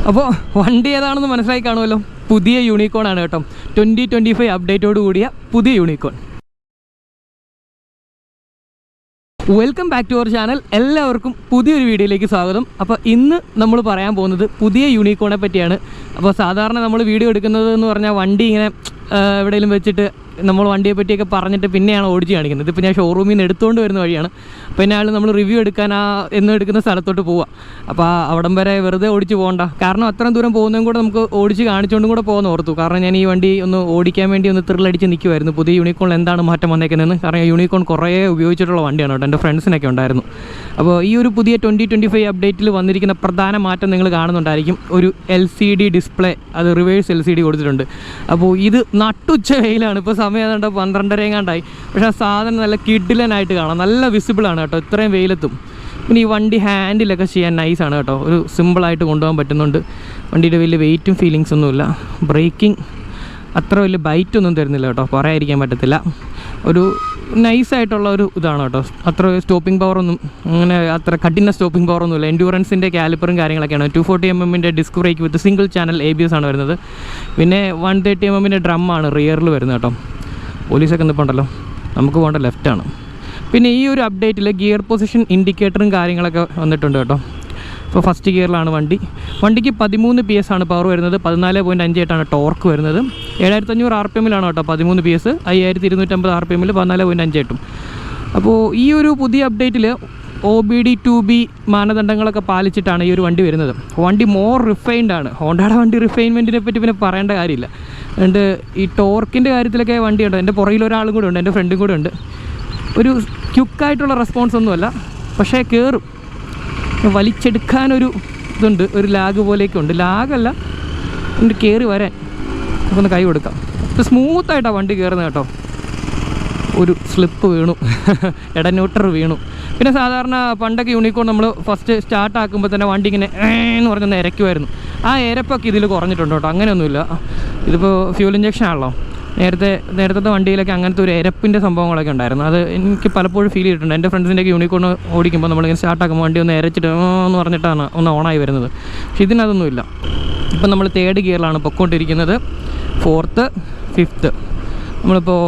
അപ്പോൾ വണ്ടി ഏതാണെന്ന് മനസ്സിലായി കാണുമല്ലോ, പുതിയ യൂണിക്കോൺ ആണ് കേട്ടോ. 2025 അപ്ഡേറ്റോട് കൂടിയ പുതിയ Unicorn. Welcome back to our channel. എല്ലാവർക്കും പുതിയൊരു വീഡിയോയിലേക്ക് സ്വാഗതം. അപ്പോൾ ഇന്ന് നമ്മൾ പറയാൻ പോകുന്നത് പുതിയ യൂണിക്കോണെ പറ്റിയാണ്. അപ്പോൾ സാധാരണ നമ്മൾ വീഡിയോ എടുക്കുന്നത് എന്ന് പറഞ്ഞാൽ വണ്ടി ഇങ്ങനെ എവിടെയെങ്കിലും വെച്ചിട്ട് നമ്മൾ വണ്ടിയെ പറ്റിയൊക്കെ പറഞ്ഞിട്ട് പിന്നെയാണ് ഓടിച്ച് കാണിക്കുന്നത്. ഇതിപ്പോൾ ഞാൻ ഷോറൂമിൽ നിന്ന് എടുത്തുകൊണ്ട് വരുന്ന വഴിയാണ്. പിന്നെ ആൾ നമ്മൾ റിവ്യൂ എടുക്കാൻ എന്ന് എടുക്കുന്ന സ്ഥലത്തോട്ട് പോവുക. അപ്പോൾ അവിടം വരെ വെറുതെ ഓടിച്ച് പോകണ്ട, കാരണം അത്രയും ദൂരം പോകുന്നതും കൂടെ നമുക്ക് ഓടിച്ച് കാണിച്ചുകൊണ്ടും കൂടെ പോകുന്ന ഓർത്തു. കാരണം ഞാൻ ഈ വണ്ടി ഒന്ന് ഓടിക്കാൻ വേണ്ടി ഒന്ന് ത്രില്ലടിച്ച് നിൽക്കുമായിരുന്നു, പുതിയ യൂണിക്കോണിൽ എന്താണ് മാറ്റം വന്നേക്കുന്നതെന്ന്. കാരണം യൂണിക്കോൺ കുറേ ഉപയോഗിച്ചിട്ടുള്ള വണ്ടിയാണ് കേട്ടോ, എൻ്റെ ഫ്രണ്ട്സിനൊക്കെ ഉണ്ടായിരുന്നു. അപ്പോൾ ഈ ഒരു പുതിയ 2025 അപ്ഡേറ്റിൽ വന്നിരിക്കുന്ന പ്രധാന മാറ്റം നിങ്ങൾ കാണുന്നുണ്ടായിരിക്കും. ഒരു LCD ഡിസ്പ്ലേ, അത് റിവേഴ്സ് LCD കൊടുത്തിട്ടുണ്ട്. അപ്പോൾ ഇത് നട്ടുച്ച വെയിലാണ്, ഇപ്പോൾ സമയം ഏതാണ്ട് 12:30 എങ്ങാണ്ടായി. പക്ഷേ ആ സാധനം നല്ല കിഡിലനായിട്ട് കാണാം, നല്ല വിസിബിളാണ് കേട്ടോ ഇത്രയും വെയിലത്തും. പിന്നെ ഈ വണ്ടി ഹാൻഡിലൊക്കെ ചെയ്യാൻ നൈസാണ് കേട്ടോ, ഒരു സിമ്പിളായിട്ട് കൊണ്ടുപോകാൻ പറ്റുന്നുണ്ട്. വണ്ടിയുടെ വലിയ വെയിറ്റും ഫീലിങ്സ് ഒന്നുമില്ല. ബ്രേക്കിംഗ് അത്ര വലിയ ബൈറ്റൊന്നും തരുന്നില്ല കേട്ടോ, പറയാതിരിക്കാൻ പറ്റത്തില്ല. ഒരു നൈസായിട്ടുള്ള ഒരു ഇതാണ് കേട്ടോ. അത്ര സ്റ്റോപ്പിംഗ് പവറൊന്നും അങ്ങനെ അത്ര കഠിന സ്റ്റോപ്പിംഗ് പവറൊന്നുമില്ല. എൻഡ്യൂറൻസിൻ്റെ കാലിപ്പറും കാര്യങ്ങളൊക്കെയാണ്. 240 mm ഡിസ്ക് ബ്രേക്ക് വിത്ത് സിംഗിൾ ചാനൽ ABS ആണ് വരുന്നത്. പിന്നെ 130 mm ഡ്രമ്മാണ് റിയറിൽ വരുന്നത് കേട്ടോ. പോലീസൊക്കെ നിൽപ്പുണ്ടല്ലോ, നമുക്ക് പോകേണ്ട ലെഫ്റ്റാണ്. പിന്നെ ഈ ഒരു അപ്ഡേറ്റിൽ ഗിയർ പൊസിഷൻ ഇൻഡിക്കേറ്ററും കാര്യങ്ങളൊക്കെ വന്നിട്ടുണ്ട് കേട്ടോ. ഇപ്പോൾ ഫസ്റ്റ് ഗിയറിലാണ് വണ്ടിക്ക് 13 PS ആണ് പവർ വരുന്നത്. 14.58 ടോർക്ക് വരുന്നത്. 7500 RPM-ലാണ് കേട്ടോ 13 PS. 5250 RPM-ൽ 14.58. അപ്പോൾ ഈ ഒരു പുതിയ അപ്ഡേറ്റിൽ OBD2B മാനദണ്ഡങ്ങളൊക്കെ പാലിച്ചിട്ടാണ് ഈ ഒരു വണ്ടി വരുന്നത്. വണ്ടി മോർ റിഫൈൻഡ് ആണ്. ഹോണ്ടയുടെ വണ്ടി റിഫൈൻമെൻറ്റിനെ പറ്റി പിന്നെ പറയേണ്ട കാര്യമില്ല. അതുകൊണ്ട് ഈ ടോർക്കിൻ്റെ കാര്യത്തിലൊക്കെ വണ്ടിയുണ്ട്. എൻ്റെ പുറകിൽ ഒരാളും കൂടെ ഉണ്ട്, എൻ്റെ ഫ്രണ്ടും കൂടെ ഉണ്ട്. ഒരു ക്യുക്കായിട്ടുള്ള റെസ്പോൺസ് ഒന്നുമല്ല, പക്ഷേ കയറും, വലിച്ചെടുക്കാനൊരു ഇതുണ്ട്, ഒരു ലാഗ് പോലെയൊക്കെ ഉണ്ട്. ലാഗല്ല, എന്നിട്ട് കയറി വരാൻ നമുക്കൊന്ന് കൈ കൊടുക്കാം. ഇപ്പോൾ സ്മൂത്തായിട്ടാണ് വണ്ടി കയറുന്നത് കേട്ടോ. ഒരു സ്ലിപ്പ് വീണു, ന്യൂട്രൽ വീണു. പിന്നെ സാധാരണ പണ്ടൊക്കെ യൂണിക്കോൺ നമ്മൾ ഫസ്റ്റ് സ്റ്റാർട്ടാക്കുമ്പോൾ തന്നെ വണ്ടി ഇങ്ങനെ എന്ന് പറഞ്ഞൊന്ന് ഇരയ്ക്കുമായിരുന്നു. ആ ഇരപ്പൊക്കെ ഇതിൽ കുറഞ്ഞിട്ടുണ്ട് കേട്ടോ, അങ്ങനെയൊന്നുമില്ല. ഇതിപ്പോൾ ഫ്യൂൽ ഇഞ്ചക്ഷൻ ആണല്ലോ. നേരത്തെ വണ്ടിയിലൊക്കെ അങ്ങനത്തെ ഒരു ഇരപ്പിൻ്റെ സംഭവങ്ങളൊക്കെ ഉണ്ടായിരുന്നു. അത് എനിക്ക് പലപ്പോഴും ഫീൽ ചെയ്തിട്ടുണ്ട്. എൻ്റെ ഫ്രണ്ട്സിൻ്റെയൊക്കെ യൂണിക്കോൺ ഓടിക്കുമ്പോൾ നമ്മളിങ്ങനെ സ്റ്റാർട്ടാക്കുമ്പോൾ വണ്ടി ഒന്ന് ഇരച്ചിട്ട് എന്ന് പറഞ്ഞിട്ടാണ് ഒന്ന് ഓണായി വരുന്നത്. പക്ഷേ ഇതിനതൊന്നുമില്ല. ഇപ്പം നമ്മൾ 3rd ഗിയറിലാണ് പൊയ്ക്കൊണ്ടിരിക്കുന്നത്. 4th 5th നമ്മളിപ്പോൾ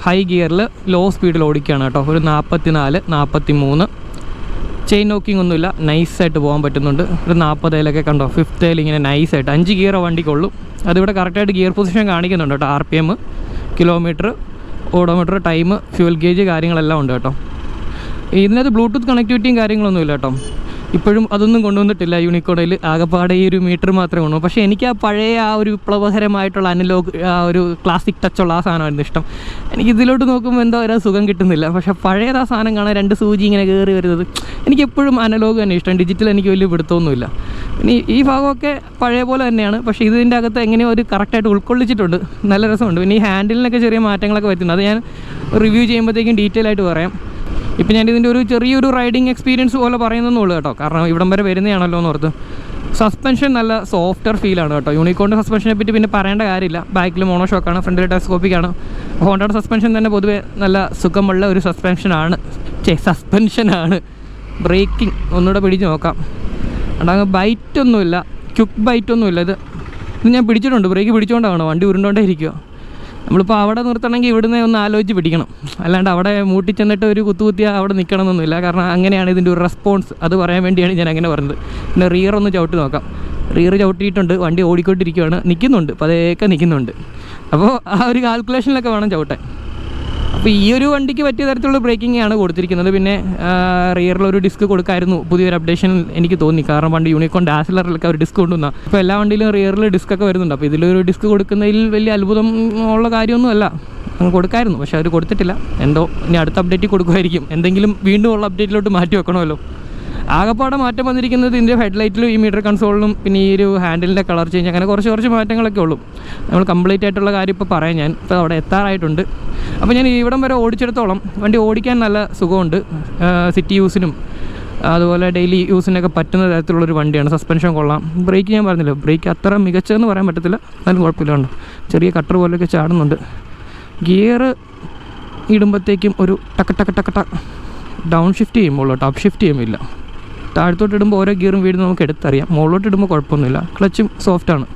ഹൈ ഗിയറിൽ ലോ സ്പീഡിൽ ഓടിക്കുകയാണ് കേട്ടോ. ഒരു 44 43. ചെയിൻ നോക്കിംഗ് ഒന്നുമില്ല, നൈസായിട്ട് പോകാൻ പറ്റുന്നുണ്ട്. ഒരു 40 കണ്ടോ, 5th ഇങ്ങനെ നൈസായിട്ട് 5 ഗിയർ വണ്ടിക്കുള്ളൂ. അതിവിടെ കറക്റ്റായിട്ട് ഗിയർ പൊസിഷൻ കാണിക്കുന്നുണ്ട് കേട്ടോ. RPM, kilometre, odometer, time, fuel gauge കാര്യങ്ങളെല്ലാം ഉണ്ട് കേട്ടോ. ഇതിനകത്ത് ബ്ലൂടൂത്ത് കണക്ടിവിറ്റിയും കാര്യങ്ങളൊന്നുമില്ല കേട്ടോ. ഇപ്പോഴും അതൊന്നും കൊണ്ടുവന്നിട്ടില്ല യൂണിക്കോണിൽ. ആകെപ്പാടെ ഈ ഒരു മീറ്റർ മാത്രമേ കൊണ്ടുപോകും. പക്ഷേ എനിക്ക് ആ പഴയ ആ ഒരു വിപ്ലവകരമായിട്ടുള്ള അനലോഗ്, ആ ഒരു ക്ലാസിക് ടച്ചുള്ള ആ സാധനമായിരുന്നു ഇഷ്ടം. എനിക്ക് ഇതിലോട്ട് നോക്കുമ്പോൾ എന്തോ ഒരു സുഖം കിട്ടുന്നില്ല. പക്ഷേ പഴയത് ആ സാധനം കാണാൻ 2 സൂചി ഇങ്ങനെ കയറി വരുന്നത്, എനിക്കെപ്പോഴും അനലോഗ് തന്നെ ഇഷ്ടം. ഡിജിറ്റൽ എനിക്ക് വലിയ പിടുത്തമൊന്നുമില്ല. ഇനി ഈ ഭാഗമൊക്കെ പഴയ പോലെ തന്നെയാണ്, പക്ഷേ ഇതിൻ്റെ അകത്ത് എങ്ങനെയോ ഒരു കറക്റ്റായിട്ട് ഉൾക്കൊള്ളിച്ചിട്ടുണ്ട്, നല്ല രസമുണ്ട്. പിന്നെ ഈ ഹാൻഡിലിനൊക്കെ ചെറിയ മാറ്റങ്ങളൊക്കെ വരുന്നുണ്ട്. അത് ഞാൻ റിവ്യൂ ചെയ്യുമ്പോഴത്തേക്കും ഡീറ്റെയിൽ ആയിട്ട് പറയാം. ഇപ്പം ഞാനിതിൻ്റെ ഒരു ചെറിയൊരു റൈഡിങ് എക്സ്പീരിയൻസ് പോലെ പറയുന്നതെന്നുള്ളൂ കേട്ടോ, കാരണം ഇവിടം വരെ വരുന്നതാണല്ലോ എന്ന് ഓർത്ത്. സസ്പെൻഷൻ നല്ല സോഫ്റ്റർ ഫീലാണ് കേട്ടോ. യൂണിക്കോണിൻ്റെ സസ്പെൻഷനെ പറ്റി പിന്നെ പറയേണ്ട കാര്യമില്ല. ബാക്കിൽ മോണോഷോക്കാണ്, ഫ്രണ്ടിൽ ടെലസ്കോപ്പിക്കാണ്. ഹോണ്ടയുടെ സസ്പെൻഷൻ തന്നെ പൊതുവേ നല്ല സുഖമുള്ള ഒരു സസ്പെൻഷനാണ്. ബ്രേക്കിംഗ് ഒന്നുകൂടെ പിടിച്ച് നോക്കാം. അണ്ടങ്ങ് ബൈറ്റൊന്നുമില്ല, ക്യുക്ക് ബൈറ്റൊന്നുമില്ല. ഇത് ഞാൻ പിടിച്ചിട്ടുണ്ട്, ബ്രേക്ക് പിടിച്ചുകൊണ്ടാണ് വണ്ടി ഉരുണ്ടോണ്ടേ ഇരിക്കുക. നമ്മളിപ്പോൾ അവിടെ നിർത്തണമെങ്കിൽ ഇവിടുന്ന് ഒന്ന് ആലോചിച്ച് പിടിക്കണം, അല്ലാണ്ട് അവിടെ മൂട്ടി ചെന്നിട്ട് ഒരു കുത്തിയാൽ അവിടെ നിൽക്കണമെന്നൊന്നുമില്ല. കാരണം അങ്ങനെയാണ് ഇതിൻ്റെ ഒരു റെസ്പോൺസ്. അത് പറയാൻ വേണ്ടിയാണ് ഞാൻ അങ്ങനെ പറഞ്ഞത്. പിന്നെ റിയർ ഒന്ന് ചവിട്ടി നോക്കാം. റിയർ ചവിട്ടിയിട്ടുണ്ട്, വണ്ടി ഓടിക്കൊണ്ടിരിക്കുകയാണ്, നിൽക്കുന്നുണ്ട്, പതേക്കെ നിൽക്കുന്നുണ്ട്. അപ്പോൾ ആ ഒരു കാൽക്കുലേഷനിലൊക്കെ വേണം ചവിട്ടാൻ. അപ്പോൾ ഈ ഒരു വണ്ടിക്ക് പറ്റിയ തരത്തിലുള്ള ബ്രേക്കിംഗ് ആണ് കൊടുത്തിരിക്കുന്നത്. പിന്നെ റിയറിലൊരു ഡിസ്ക് കൊടുക്കായിരുന്നു പുതിയൊരു അപ്ഡേഷൻ എനിക്ക് തോന്നി. കാരണം പണ്ട് യൂണിക്കോൺ ഡാസിലറിലൊക്കെ ഒരു ഡിസ്ക് കൊണ്ടുവന്നാൽ ഇപ്പോൾ എല്ലാ വണ്ടിയിലും റിയറിൽ ഡിസ്കൊക്കെ വരുന്നുണ്ട്. അപ്പോൾ ഇതിലൊരു ഡിസ്ക് കൊടുക്കുന്നതിൽ വലിയ അത്ഭുതം ഉള്ള കാര്യമൊന്നുമല്ല, അങ്ങ് കൊടുക്കായിരുന്നു. പക്ഷേ അവർ കൊടുത്തിട്ടില്ല. എന്തോ ഇനി അടുത്ത അപ്ഡേറ്റിൽ കൊടുക്കുമായിരിക്കും. എന്തെങ്കിലും വീണ്ടും ഉള്ള അപ്ഡേറ്റിലോട്ട് മാറ്റി വെക്കണമല്ലോ. ആകെപ്പാടെ മാറ്റം വന്നിരിക്കുന്നത് ഇതിൻ്റെ ഹെഡ്ലൈറ്റിലും ഈ മീറ്റർ കൺസോളിലും പിന്നെ ഈ ഒരു ഹാൻഡിലിൻ്റെ കളർ ചേഞ്ച്, അങ്ങനെ കുറച്ച് മാറ്റങ്ങളൊക്കെ ഉള്ളൂ. നമ്മൾ കംപ്ലീറ്റ് ആയിട്ടുള്ള കാര്യം ഇപ്പോൾ പറയാം. ഞാൻ ഇപ്പോൾ അവിടെ എത്താറായിട്ടുണ്ട്. അപ്പോൾ ഞാൻ ഇവിടം വരെ ഓടിച്ചെടുത്തോളം വണ്ടി ഓടിക്കാൻ നല്ല സുഖമുണ്ട്. സിറ്റി യൂസിനും അതുപോലെ ഡെയിലി യൂസിനൊക്കെ പറ്റുന്ന തരത്തിലുള്ളൊരു വണ്ടിയാണ്. സസ്പെൻഷൻ കൊള്ളാം. ബ്രേക്ക് ഞാൻ പറഞ്ഞില്ല, ബ്രേക്ക് അത്ര മികച്ചതെന്ന് പറയാൻ പറ്റത്തില്ല, എന്നാലും കുഴപ്പമില്ല. ഉണ്ടോ ചെറിയ കട്ടർ പോലെയൊക്കെ ചാടുന്നുണ്ട്. ഗിയർ ഇടുമ്പോഴത്തേക്കും ഒരു ടക്ക് ഡൗൺ ഷിഫ്റ്റ് ചെയ്യുമ്പോൾ കേട്ടോ, അപ്പ് ഷിഫ്റ്റ് ചെയ്യുമില്ല. താഴത്തോട്ട് ഇടുമ്പോൾ ഓരോ ഗിയറും വീട് നമുക്ക് എടുത്തറിയാം. മുകളിലോട്ട് ഇടുമ്പോൾ കുഴപ്പമൊന്നുമില്ല, ക്ലച്ചും സോഫ്റ്റാണ്.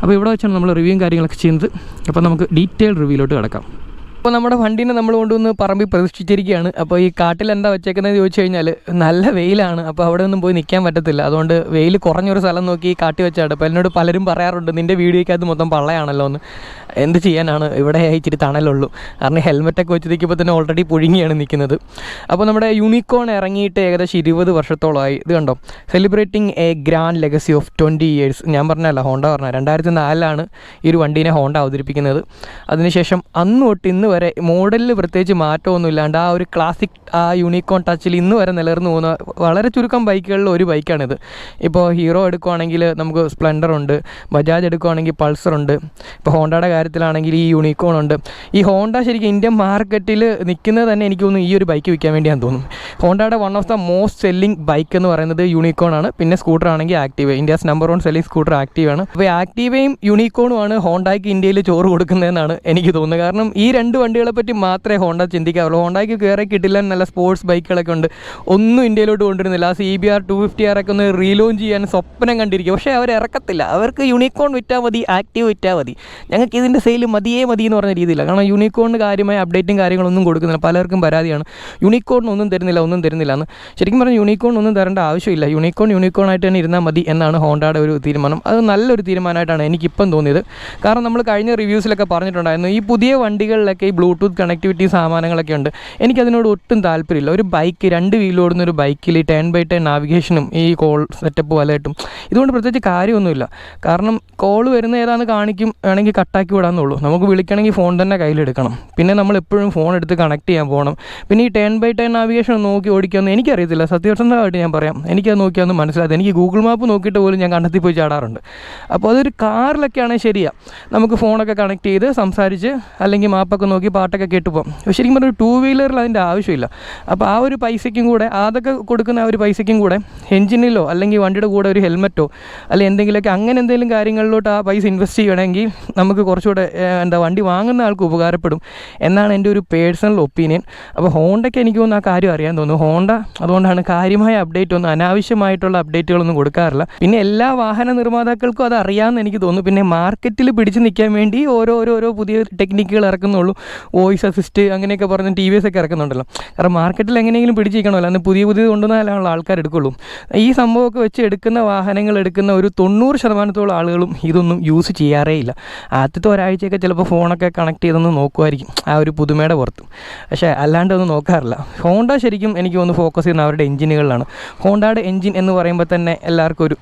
അപ്പോൾ ഇവിടെ വെച്ചാണ് നമ്മൾ റിവ്യൂവും കാര്യങ്ങളൊക്കെ ചെയ്യുന്നത്. അപ്പോൾ നമുക്ക് ഡീറ്റെയിൽ റിവ്യൂയിലോട്ട് കിടക്കാം. അപ്പോൾ നമ്മുടെ വണ്ടീനെ നമ്മൾ കൊണ്ടുവന്ന് പറമ്പിൽ പ്രതിഷ്ഠിച്ചിരിക്കുകയാണ്. അപ്പോൾ ഈ കാട്ടിൽ എന്താ വെച്ചേക്കുന്നത് ചോദിച്ചു കഴിഞ്ഞാൽ നല്ല വെയിലാണ്. അപ്പോൾ അവിടെ ഒന്നും പോയി നിൽക്കാൻ പറ്റത്തില്ല. അതുകൊണ്ട് വെയിൽ കുറഞ്ഞൊരു സ്ഥലം നോക്കി കാട്ടി വെച്ചാണ്. അപ്പോൾ എന്നോട് പലരും പറയാറുണ്ട്, നിൻ്റെ വീഡിയോയ്ക്കകത്ത് മൊത്തം പള്ളയാണല്ലോ എന്ന്. എന്ത് ചെയ്യാനാണ്, ഇവിടെ ഇച്ചിരി തണലുള്ളൂ. കാരണം ഹെൽമെറ്റൊക്കെ വെച്ച് നിൽക്കുമ്പോൾ തന്നെ ഓൾറെഡി പുഴുങ്ങിയാണ് നിൽക്കുന്നത്. അപ്പോൾ നമ്മുടെ യൂണിക്കോൺ ഇറങ്ങിയിട്ട് ഏകദേശം 20 വർഷത്തോളമായി. ഇത് കണ്ടോ, celebrating A grand legacy of 20 years. ഞാൻ പറഞ്ഞല്ല, ഹോണ്ട പറഞ്ഞ 2004 ഈ ഒരു വണ്ടീനെ ഹോണ്ട അവതരിപ്പിക്കുന്നത്. അതിനുശേഷം അന്ന് തൊട്ട് ഇന്ന് വരെ മോഡലിൽ പ്രത്യേകിച്ച് മാറ്റമൊന്നും ഇല്ലാണ്ട് ആ ഒരു ക്ലാസിക് ആ യൂണിക്കോൺ ടച്ചിൽ ഇന്ന് വരെ നിലനിർന്നു പോകുന്ന വളരെ ചുരുക്കം ബൈക്കുകളിൽ ഒരു ബൈക്കാണിത്. ഇപ്പോൾ ഹീറോ എടുക്കുവാണെങ്കിൽ നമുക്ക് സ്പ്ലെൻഡർ ഉണ്ട്, ബജാജ് എടുക്കുവാണെങ്കിൽ പൾസർ ഉണ്ട്, ഇപ്പോൾ ഹോണ്ടയുടെ കാര്യത്തിലാണെങ്കിൽ ഈ യൂണിക്കോൺ ഉണ്ട്. ഈ ഹോണ്ട ശരിക്കും ഇന്ത്യൻ മാർക്കറ്റിൽ നിൽക്കുന്നത് തന്നെ എനിക്ക് തോന്നുന്നു ഈ ഒരു ബൈക്ക് വിൽക്കാൻ വേണ്ടിയാണെന്ന് തോന്നുന്നു. ഹോണ്ടയുടെ one of the most selling bike എന്ന് പറയുന്നത് യൂണിക്കോൺ ആണ്. പിന്നെ സ്കൂട്ടർ ആണെങ്കിൽ Activa, India's number 1 selling scooter ആക്റ്റീവാണ്. അപ്പോൾ ആക്റ്റീവയും യൂണിക്കോണുമാണ് ഹോണ്ടയ്ക്ക് ഇന്ത്യയിൽ ചോറ് കൊടുക്കുന്നതെന്നാണ് എനിക്ക് തോന്നുന്നത്. കാരണം ഈ രണ്ട് വണ്ടികളെ പറ്റി മാത്രമേ ഹോണ്ട ചിന്തിക്കാറുള്ളൂ. ഹോണ്ടയ്ക്ക് കയറി കിട്ടില്ല, നല്ല സ്പോർട്സ് ബൈക്കുകളൊക്കെ ഉണ്ട്, ഒന്നും ഇന്ത്യയിലോട്ട് കൊണ്ടുവരുന്നില്ല. ആ CBR 250R ഒക്കെ ഒന്ന് റീലോഞ്ച് ചെയ്യാൻ സ്വപ്നം കണ്ടിരിക്കും. പക്ഷേ അവർ ഇറക്കത്തില്ല. അവർക്ക് യൂണിക്കോൺ വിറ്റാൽ മതി, ആക്റ്റീവ് വിറ്റാൽ മതി, ഞങ്ങൾക്ക് ഇതിൻ്റെ സെയിൽ മതിയേ മതി എന്ന് പറഞ്ഞ രീതിയില്ല. കാരണം യൂണിക്കോണിന് കാര്യമായ അപ്ഡേറ്റും കാര്യങ്ങളൊന്നും കൊടുക്കുന്നില്ല. പലർക്കും പരാതിയാണ്, യൂണിക്കോണിനൊന്നും തരുന്നില്ല എന്ന്. ശരിക്കും പറഞ്ഞാൽ യൂണിക്കോൺ ഒന്നും തരേണ്ട ആവശ്യമില്ല. യൂണിക്കോൺ ആയിട്ട് തന്നെ ഇരുന്നാൽ മതി എന്നാണ് ഹോണ്ടയുടെ ഒരു തീരുമാനം. അത് നല്ലൊരു തീരുമാനമായിട്ടാണ് എനിക്കിപ്പം തോന്നിയത്. കാരണം നമ്മൾ കഴിഞ്ഞ റിവ്യൂസിലൊക്കെ പറഞ്ഞിട്ടുണ്ടായിരുന്നു, ഈ പുതിയ വണ്ടികളിലൊക്കെ ഈ ബ്ലൂടൂത്ത് കണക്ടിവിറ്റി സാമാനങ്ങളൊക്കെ ഉണ്ട്. എനിക്കതിനോട് ഒട്ടും താല്പര്യമില്ല. ഒരു ബൈക്ക് 2 വീൽ ഓടുന്ന ഒരു ബൈക്കിൽ 10x10 നാവിഗേഷനും ഈ കോൾ സെറ്റപ്പ് വലയിട്ടും ഇതുകൊണ്ട് പ്രത്യേകിച്ച് കാര്യമൊന്നുമില്ല. കാരണം കോൾ വരുന്ന ഏതാണെന്ന് കാണിക്കും, വേണമെങ്കിൽ കട്ടാക്കി വിടാമെന്നുള്ളൂ. നമുക്ക് വിളിക്കണമെങ്കിൽ ഫോൺ തന്നെ കയ്യിലെടുക്കണം. പിന്നെ നമ്മൾ എപ്പോഴും ഫോൺ എടുത്ത് കണക്ട് ചെയ്യാൻ പോകണം. പിന്നെ ഈ 10x10 നാവിഗേഷൻ നോക്കി ഓടിക്കാമെന്ന് എനിക്കറിയത്തില്ല, സത്യസന്ധമായിട്ട് ഞാൻ പറയാം. എനിക്കത് നോക്കിയാൽ മനസ്സിലായത്. എനിക്ക് ഗൂഗിൾ മാപ്പ് നോക്കിയിട്ട് പോലും ഞാൻ കണ്ടെത്തി പോയി ചാടാറുണ്ട്. അപ്പോൾ അതൊരു കാറിലൊക്കെ ആണെങ്കിൽ ശരിയാണ്, നമുക്ക് ഫോണൊക്കെ കണക്ട് ചെയ്ത് സംസാരിച്ച് അല്ലെങ്കിൽ മാപ്പൊക്കെ നോക്കി പാട്ടൊക്കെ കേട്ട് പോകാം. ശരിക്കും പറഞ്ഞാൽ 2 വീലറിൽ അതിൻ്റെ ആവശ്യമില്ല. അപ്പോൾ ആ ഒരു പൈസയ്ക്കും കൂടെ, അതൊക്കെ കൊടുക്കുന്ന ആ ഒരു പൈസയ്ക്കും കൂടെ എഞ്ചിനിലോ അല്ലെങ്കിൽ വണ്ടിയുടെ കൂടെ ഒരു ഹെൽമെറ്റോ അല്ലെങ്കിൽ എന്തെങ്കിലുമൊക്കെ അങ്ങനെ എന്തെങ്കിലും കാര്യങ്ങളിലോട്ട് ആ പൈസ ഇൻവെസ്റ്റ് ചെയ്യണമെങ്കിൽ നമുക്ക് കുറച്ചുകൂടെ വണ്ടി വാങ്ങുന്ന ആൾക്ക് ഉപകാരപ്പെടും എന്നാണ് എൻ്റെ ഒരു പേഴ്സണൽ ഒപ്പീനിയൻ. അപ്പോൾ ഹോണ്ടയ്ക്ക് എനിക്ക് തോന്നുന്നു ആ കാര്യം അറിയാൻ തോന്നുന്നു. ഹോണ്ട അതുകൊണ്ടാണ് കാര്യമായ അപ്ഡേറ്റ് ഒന്നും, അനാവശ്യമായിട്ടുള്ള അപ്ഡേറ്റുകളൊന്നും കൊടുക്കാറില്ല. പിന്നെ എല്ലാ വാഹന നിർമ്മാതാക്കൾക്കും അത് അറിയാമെന്ന് എനിക്ക് തോന്നുന്നു. പിന്നെ മാർക്കറ്റിൽ പിടിച്ച് നിൽക്കാൻ വേണ്ടി ഓരോ പുതിയ ടെക്നിക്കുകൾ ഇറക്കുന്നുള്ളൂ. വോയിസ് അസിസ്റ്റ് അങ്ങനെയൊക്കെ പറഞ്ഞ് TVS ഒക്കെ ഇറക്കുന്നുണ്ടല്ലോ. കാരണം മാർക്കറ്റിൽ എങ്ങനെയെങ്കിലും പിടിച്ചിരിക്കണമല്ലോ, അന്ന് പുതിയ കൊണ്ടുവന്നാലുള്ള ആൾക്കാർ എടുക്കുള്ളൂ. ഈ സംഭവമൊക്കെ വെച്ച് എടുക്കുന്ന വാഹനങ്ങൾ എടുക്കുന്ന ഒരു 90% ആളുകളും ഇതൊന്നും യൂസ് ചെയ്യാറേ ഇല്ല. ആദ്യത്തെ ഒരാഴ്ചയൊക്കെ ചിലപ്പോൾ ഫോണൊക്കെ കണക്ട് ചെയ്തൊന്ന് നോക്കുമായിരിക്കും ആ ഒരു പുതുമയുടെ പുറത്ത്. പക്ഷേ അല്ലാണ്ട് ഒന്നും നോക്കാറില്ല. ഹോണ്ട ശരിക്കും എനിക്ക് ഒന്ന് ഫോക്കസ് ചെയ്യുന്ന അവരുടെ എഞ്ചിനുകളിലാണ്. ഹോണ്ടയുടെ എഞ്ചിൻ എന്ന് പറയുമ്പോൾ തന്നെ എല്ലാവർക്കും ഒരു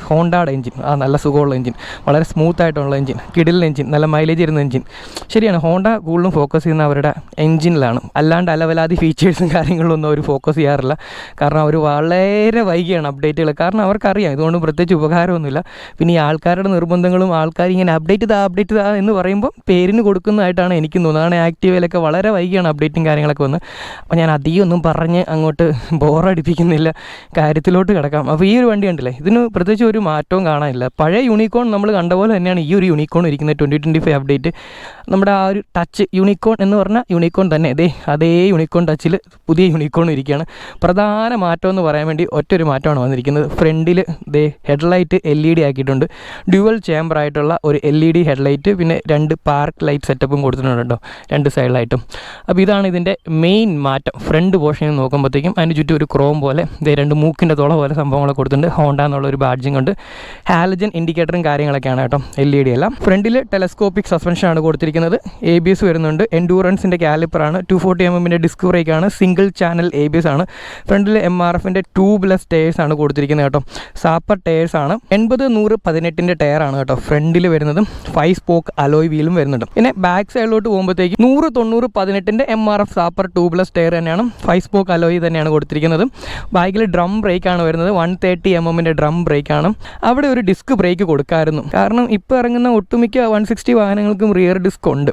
ഹോണ്ടയുടെ എഞ്ചിൻ നല്ല സുഖമുള്ള എഞ്ചിൻ, വളരെ സ്മൂത്ത് ആയിട്ടുള്ള എഞ്ചിൻ, കിടിലൻ എഞ്ചിൻ, നല്ല മൈലേജ് ഇരുന്ന എഞ്ചിൻ. ശരിയാണ്, ഹോണ്ട കൂടുതലും ഫോക്കസ് ചെയ്യുന്ന അവരുടെ എഞ്ചിനിലാണ്. അല്ലാണ്ട് അലവലാതി ഫീച്ചേഴ്സും കാര്യങ്ങളൊന്നും അവർ ഫോക്കസ് ചെയ്യാറില്ല. കാരണം അവർ വളരെ വൈകിയാണ് അപ്ഡേറ്റുകൾ. കാരണം അവർക്കറിയാം ഇതുകൊണ്ട് പ്രത്യേകിച്ച് ഉപകാരമൊന്നുമില്ല. പിന്നെ ഈ ആൾക്കാരുടെ നിർബന്ധങ്ങളും, ആൾക്കാർ ഇങ്ങനെ അപ്ഡേറ്റ് ചെയ്താൽ എന്ന് പറയുമ്പോൾ പേരിന് കൊടുക്കുന്നതായിട്ടാണ് എനിക്ക് തോന്നുന്നത്. അതാണ് ആക്റ്റീവയിലൊക്കെ വളരെ വൈകിയാണ് അപ്ഡേറ്റും കാര്യങ്ങളൊക്കെ വന്ന്. അപ്പോൾ ഞാൻ അധികം ഒന്നും പറഞ്ഞ് അങ്ങോട്ട് ബോറടിപ്പിക്കുന്നില്ല, കാര്യത്തിലോട്ട് കിടക്കാം. അപ്പോൾ ഈ ഒരു വണ്ടി ഉണ്ടല്ലേ, ഇതിന് പ്രത്യേകിച്ച് ഒരു മാറ്റവും കാണാനില്ല. പഴയ യൂണിക്കോൺ നമ്മൾ കണ്ട പോലെ തന്നെയാണ് ഈ ഒരു യൂണിക്കോൺ ഇരിക്കുന്നത്. 2025 അപ്ഡേറ്റ് നമ്മുടെ ആ ഒരു ടച്ച് യൂണിക്കോൺ എന്ന് പറഞ്ഞാൽ യൂണിക്കോൺ തന്നെ, അതേ യൂണിക്കോൺ ടച്ചിൽ പുതിയ യൂണിക്കോൺ ഇരിക്കുകയാണ്. പ്രധാന മാറ്റം എന്ന് പറയാൻ വേണ്ടി ഒറ്റൊരു മാറ്റമാണ് വന്നിരിക്കുന്നത്. ഫ്രണ്ടിൽ ഹെഡ്ലൈറ്റ് LED ആക്കിയിട്ടുണ്ട്. ഡ്യുവൽ ചേംബർ ആയിട്ടുള്ള ഒരു LED ഹെഡ്ലൈറ്റ്, പിന്നെ 2 പാർക്ക് ലൈറ്റ് സെറ്റപ്പും കൊടുത്തിട്ടുണ്ട് കേട്ടോ 2 സൈഡിലായിട്ടും. അപ്പോൾ ഇതാണ് ഇതിൻ്റെ മെയിൻ മാറ്റം. ഫ്രണ്ട് പോർഷനിൽ നോക്കുമ്പോഴത്തേക്കും അതിന് ചുറ്റും ഒരു ക്രോം പോലെ 2 മൂക്കിൻ്റെ തുള പോലെ സംഭവങ്ങളൊക്കെ കൊടുത്തിട്ടുണ്ട്. ഹോണ്ട എന്നുള്ളൊരു ബാഡ്ജിങ് ഉണ്ട്. ഹാലജൻ ഇൻഡിക്കേറ്ററും കാര്യങ്ങളൊക്കെയാണ് കേട്ടോ, LED എല്ലാം. ഫ്രണ്ടിൽ ടെലസ്കോപ്പിക് സസ്പെൻഷനാണ് കൊടുത്തിരിക്കുന്നത്. ABS വരുന്നുണ്ട്. എൻഡൂറൻസിൻ്റെ കാലിപ്പറാണ്. 240mm ഡിസ്ക് ബ്രേക്കാണ്. സിംഗിൾ ചാനൽ ABS ആണ്. ഫ്രണ്ടിൽ MRFൻ്റെ ട്യൂബ്ലെസ് ടയേഴ്സ് ആണ് കൊടുത്തിരിക്കുന്നത് കേട്ടോ. സാപ്പർ ടയേഴ്സ് ആണ്. 80-100-18 ടയറാണ് കേട്ടോ ഫ്രണ്ടിൽ വരുന്നതും. 5 സ്പോക്ക് അലോയ് വീലും വരുന്നുണ്ട്. പിന്നെ ബാക്ക് സൈഡിലോട്ട് പോകുമ്പോഴത്തേക്ക് 100-90-18 MRF സാപ്പർ ട്യൂബ്ലെസ് ടയർ തന്നെയാണ്. 5 സ്പോക്ക് അലോയ് തന്നെയാണ് കൊടുത്തിരിക്കുന്നത്. ബാക്കിൽ ഡ്രം ബ്രേക്കാണ് വരുന്നത്. 130mm drum ബ്രേക്കാണ്. അവിടെ ഒരു ഡിസ്ക് ബ്രേക്ക് കൊടുക്കാമായിരുന്നു. കാരണം ഇപ്പോൾ ഇറങ്ങുന്ന ഒട്ടുമിക്ക 160 വാഹനങ്ങൾക്കും റിയർ ഡിസ്ക് ഉണ്ട്.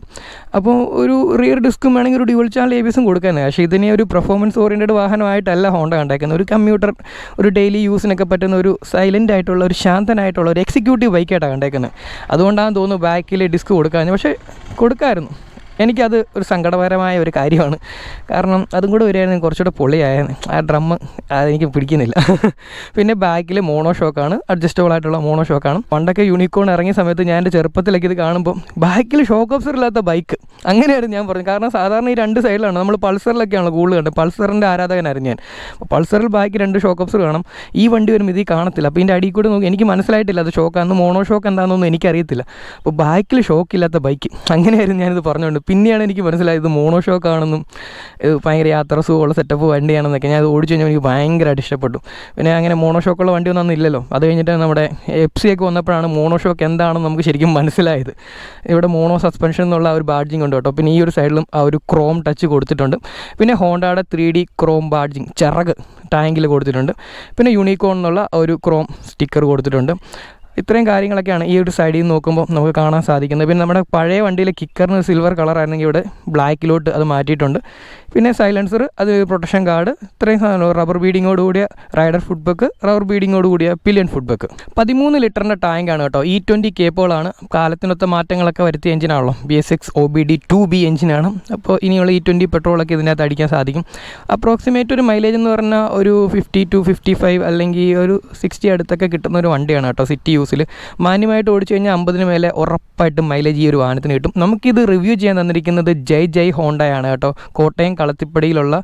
അപ്പോൾ ഒരു റിയർ ഡിസ്കും വേണമെങ്കിൽ ഒരു ഡ്യുവൽ ചാനൽ ABSും കൊടുക്കാനാണ്. പക്ഷേ ഇതിനെ ഒരു പെർഫോമൻസ് ഓറിയൻറ്റഡ് വാഹനമായിട്ടല്ല ഹോണ്ട കണ്ടേക്കുന്നത്. ഒരു കമ്പ്യൂട്ടർ, ഒരു ഡെയിലി യൂസിനൊക്കെ പറ്റുന്ന ഒരു സൈലൻ്റ് ആയിട്ടുള്ള, ഒരു ശാന്തനായിട്ടുള്ള ഒരു എക്സിക്യൂട്ടീവ് ബൈക്കായിട്ടാണ് കണ്ടേക്കുന്നത്. അതുകൊണ്ടാണ് തോന്നുന്നു ബാക്കിൽ ഡിസ്ക് കൊടുക്കാമെന്ന്. പക്ഷേ കൊടുക്കാമായിരുന്നു. എനിക്കത് ഒരു സങ്കടകരമായ ഒരു കാര്യമാണ്. കാരണം അതും കൂടെ വരികയാണെങ്കിൽ കുറച്ചുകൂടെ പൊളിയായിരുന്നു. ആ ഡ്രമ്മ് അതെനിക്ക് പിടിക്കുന്നില്ല. പിന്നെ ബാക്കിൽ മോണോ ഷോക്കാണ്, അഡ്ജസ്റ്റബിൾ ആയിട്ടുള്ള മോണോ ഷോക്കാണ്. പണ്ടൊക്കെ യൂണിക്കോൺ ഇറങ്ങിയ സമയത്ത് ഞാൻ എൻ്റെ ചെറുപ്പത്തിലേക്ക് ഇത് കാണുമ്പോൾ ബാക്കിൽ ഷോക്ക് ഓബ്സർ ഇല്ലാത്ത ബൈക്ക് അങ്ങനെയായിരുന്നു ഞാൻ പറഞ്ഞത്. കാരണം സാധാരണ ഈ രണ്ട് സൈഡിലാണ്, നമ്മൾ പൾസറിലൊക്കെയാണ് കൂടുതൽ കണ്ടത്. പൾസറിൻ്റെ ആരാധകനായിരുന്നു ഞാൻ. അപ്പോൾ പൾസറിൽ ബാക്കി 2 ഷോക്ക് ഓബ്സർ കാണാം, ഈ വണ്ടി വരുമ്പോൾ ഇതിൽ കാണത്തില്ല. അപ്പോൾ ഇതിൻ്റെ അടിയിൽ കൂടെ നോക്കി എനിക്ക് മനസ്സിലായിട്ടില്ല അത് ഷോക്കാന്ന്, മോണോ ഷോക്ക് എന്താണെന്നൊന്നും എനിക്കറിയത്തില്ല. അപ്പോൾ ബാക്കിൽ ഷോക്കില്ലാത്ത ബൈക്ക് അങ്ങനെയായിരുന്നു ഞാനിത് പറഞ്ഞുകൊണ്ട്. പിന്നെയാണ് എനിക്ക് മനസ്സിലായത് മോണോ ഷോക്കാണെന്നും ഭയങ്കര യാത്ര സുഖമുള്ള സെറ്റപ്പ് വണ്ടിയാണെന്നൊക്കെ. ഞാൻ അത് ഓടിച്ചു കഴിഞ്ഞാൽ എനിക്ക് ഭയങ്കരമായിട്ട് ഇഷ്ടപ്പെട്ടു. പിന്നെ അങ്ങനെ മോണോ ഷോക്കുള്ള വണ്ടിയൊന്നും ഇല്ലല്ലോ. അത് കഴിഞ്ഞിട്ട് നമ്മുടെ FC ഒക്കെ വന്നപ്പോഴാണ് മോണോ ഷോക്ക് എന്താണെന്ന് നമുക്ക് ശരിക്കും മനസ്സിലായത്. ഇവിടെ മോണോ സസ്പെൻഷൻ എന്നുള്ള ഒരു ബാഡ്ജിങ് ഉണ്ട് കേട്ടോ. പിന്നെ ഈ ഒരു സൈഡിലും ആ ഒരു ക്രോം ടച്ച് കൊടുത്തിട്ടുണ്ട്. പിന്നെ ഹോണ്ടയുടെ 3D ക്രോം ബാഡ്ജിങ് ചിറക് ടാങ്കിൽ കൊടുത്തിട്ടുണ്ട്. പിന്നെ യൂണിക്കോൺ എന്നുള്ള ഒരു ക്രോം സ്റ്റിക്കർ കൊടുത്തിട്ടുണ്ട്. ഇത്രയും കാര്യങ്ങളൊക്കെയാണ് ഈ ഒരു സൈഡിൽ നിന്ന് നോക്കുമ്പോൾ നമുക്ക് കാണാൻ സാധിക്കുന്നത്. പിന്നെ നമ്മുടെ പഴയ വണ്ടിയിലെ കിക്കറിന് സിൽവർ കളറായിരുന്നെങ്കിൽ ഇവിടെ ബ്ലാക്കിലോട്ട് അത് മാറ്റിയിട്ടുണ്ട്. പിന്നെ സൈലൻസർ, അത് പ്രൊട്ടക്ഷൻ ഗാർഡ്, ഇത്രയും സാധനം റബ്ബർ ബീഡിങ്ങോട് കൂടിയ റൈഡർ ഫുഡ് ബക്ക്, റബ്ബർ ബീഡിങ്ങോട് കൂടിയ പില്ലിയൻ ഫുഡ് ബക്ക്. 13 ലിറ്ററിൻ്റെ ടാങ്കാണ് കേട്ടോ. E20 കേപ്പോളാണ്. കാലത്തിനൊത്ത മാറ്റങ്ങളൊക്കെ വരുത്തിയ എഞ്ചിനാണല്ലോ. BS6 OBD 2B എഞ്ചിനാണ്. അപ്പോൾ ഇനിയുള്ള E20 പെട്രോളൊക്കെ ഇതിനകത്ത് അടിക്കാൻ സാധിക്കും. അപ്രോക്സിമേറ്റ് ഒരു മൈലേജ് എന്ന് പറഞ്ഞാൽ ഒരു 50 to 55 അല്ലെങ്കിൽ ഒരു 60 അടുത്തൊക്കെ കിട്ടുന്ന ഒരു വണ്ടിയാണ് കേട്ടോ. സിറ്റി യൂസിൽ മാന്യമായിട്ട് ഓടിച്ചു കഴിഞ്ഞാൽ 50 മേലെ ഉറപ്പായിട്ടും മൈലേജ് ഈ ഒരു വാഹനത്തിന് കിട്ടും. നമുക്കിത് റിവ്യൂ ചെയ്യാൻ തന്നിരിക്കുന്നത് ജയ് ഹോണ്ടയാണ് കേട്ടോ. കോട്ടയം കളത്തിപ്പടിയിലുള്ള